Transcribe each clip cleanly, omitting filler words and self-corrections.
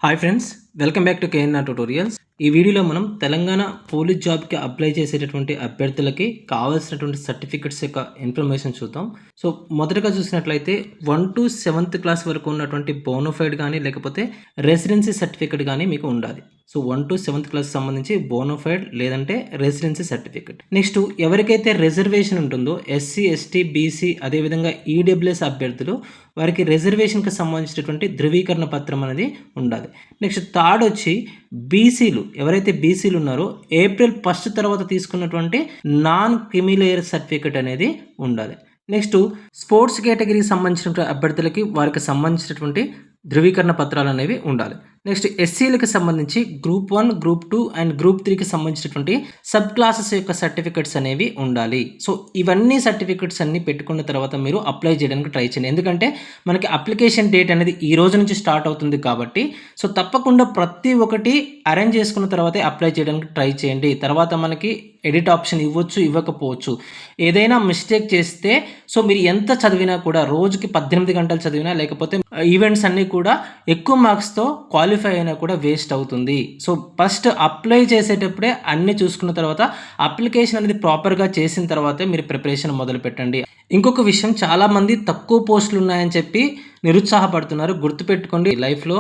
Hi friends, welcome back to KNR tutorials. ఈ వీడియోలో మనం తెలంగాణ పోలీస్ జాబ్కి అప్లై చేసేటటువంటి అభ్యర్థులకి కావాల్సినటువంటి సర్టిఫికెట్స్ యొక్క ఇన్ఫర్మేషన్ చూద్దాం. సో మొదటగా చూసినట్లయితే 1 to 7th క్లాస్ వరకు ఉన్నటువంటి బోనోఫైడ్ కానీ లేకపోతే రెసిడెన్సీ సర్టిఫికెట్ కానీ మీకు ఉండాలి. సో 1 to 7th క్లాస్ సంబంధించి బోనోఫైడ్ లేదంటే రెసిడెన్సీ సర్టిఫికెట్. నెక్స్ట్ ఎవరికైతే రిజర్వేషన్ ఉంటుందో ఎస్సీ, ఎస్టీ, బీసీ అదేవిధంగా ఈడబ్ల్యూఎస్ అభ్యర్థులు వారికి రిజర్వేషన్కి సంబంధించినటువంటి ధృవీకరణ పత్రం అనేది ఉండాలి. నెక్స్ట్ థర్డ్ వచ్చి బీసీలు ఎవరైతే బీసీలు ఉన్నారో ఏప్రిల్ 1 తర్వాత తీసుకున్నటువంటి నాన్ క్రిమిలేయర్ సర్టిఫికెట్ అనేది ఉండాలి. నెక్స్ట్ స్పోర్ట్స్ కేటగిరీకి సంబంధించినటువంటి అభ్యర్థులకి వారికి సంబంధించినటువంటి ధృవీకరణ పత్రాలు అనేవి ఉండాలి. నెక్స్ట్ ఎస్సీలకు సంబంధించి గ్రూప్ 1, గ్రూప్ 2 అండ్ గ్రూప్ 3కి సంబంధించినటువంటి సబ్ క్లాసెస్ యొక్క సర్టిఫికెట్స్ అనేవి ఉండాలి. సో ఇవన్నీ సర్టిఫికెట్స్ అన్ని పెట్టుకున్న తర్వాత మీరు అప్లై చేయడానికి ట్రై చేయండి. ఎందుకంటే మనకి అప్లికేషన్ డేట్ అనేది ఈ రోజు నుంచి స్టార్ట్ అవుతుంది కాబట్టి సో తప్పకుండా ప్రతి ఒక్కటి అరేంజ్ చేసుకున్న తర్వాతే అప్లై చేయడానికి ట్రై చేయండి. తర్వాత మనకి ఎడిట్ ఆప్షన్ ఇవ్వచ్చు, ఇవ్వకపోవచ్చు. ఏదైనా మిస్టేక్ చేస్తే సో మీరు ఎంత చదివినా కూడా రోజుకి 18 గంటలు చదివినా లేకపోతే ఈవెంట్స్ అన్నీ కూడా ఎక్కువ మార్క్స్తో క్వాలిఫై అయినా కూడా వేస్ట్ అవుతుంది. సో ఫస్ట్ అప్లై చేసేటప్పుడే అన్నీ చూసుకున్న తర్వాత అప్లికేషన్ అనేది ప్రాపర్గా చేసిన తర్వాతే మీరు ప్రిపరేషన్ మొదలు పెట్టండి. ఇంకొక విషయం, చాలామంది తక్కువ పోస్టులు ఉన్నాయని చెప్పి నిరుత్సాహపడుతున్నారు. గుర్తుపెట్టుకోండి, లైఫ్లో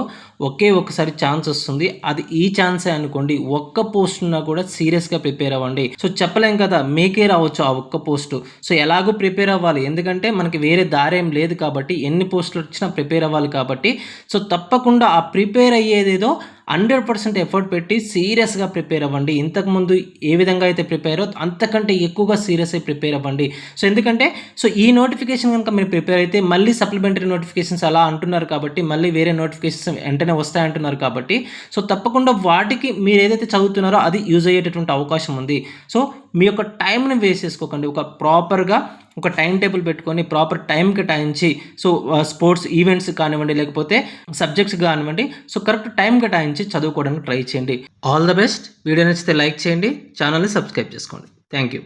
ఒకే ఒక్కసారి ఛాన్స్ వస్తుంది. అది ఈ ఛాన్సే అనుకోండి. ఒక్క పోస్ట్ ఉన్నా కూడా సీరియస్గా ప్రిపేర్ అవ్వండి. సో చెప్పలేం కదా, మీకే రావచ్చు ఆ ఒక్క పోస్టు. సో ఎలాగో ప్రిపేర్ అవ్వాలి, ఎందుకంటే మనకి వేరే దారి ఏం లేదు కాబట్టి ఎన్ని పోస్టులు వచ్చినా ప్రిపేర్ అవ్వాలి కాబట్టి సో తప్పకుండా ఆ ప్రిపేర్ అయ్యేదేదో 100% ఎఫర్ట్ పెట్టి సీరియస్గా ప్రిపేర్ అవ్వండి. ఇంతకుముందు ఏ విధంగా అయితే ప్రిపేర్ అవ్వో అంతకంటే ఎక్కువగా సీరియస్ అయి ప్రిపేర్ అవ్వండి. సో ఎందుకంటే సో ఈ నోటిఫికేషన్ కనుక మీరు ప్రిపేర్ అయితే మళ్ళీ సప్లిమెంటరీ నోటిఫికేషన్స్ అలా అంటున్నారు కాబట్టి మళ్ళీ వేరే నోటిఫికేషన్స్ వెంటనే వస్తాయంటున్నారు కాబట్టి సో తప్పకుండా వాటికి మీరు ఏదైతే చదువుతున్నారో అది యూజ్ అయ్యేటటువంటి అవకాశం ఉంది. సో మీ యొక్క టైంని వేస్ట్ చేసుకోకండి. ఒక ప్రాపర్గా ఒక టైం టేబుల్ పెట్టుకొని ప్రాపర్ టైంకి కేటాయించి సో స్పోర్ట్స్ ఈవెంట్స్ కానివ్వండి లేకపోతే సబ్జెక్ట్స్ కానివ్వండి సో కరెక్ట్ టైం కేటాయించి చదువుకోవడానికి ట్రై చేయండి. All the best. వీడియో నచ్చితే లైక్ చేయండి, ఛానల్ని సబ్స్క్రైబ్ చేసుకోండి. Thank you.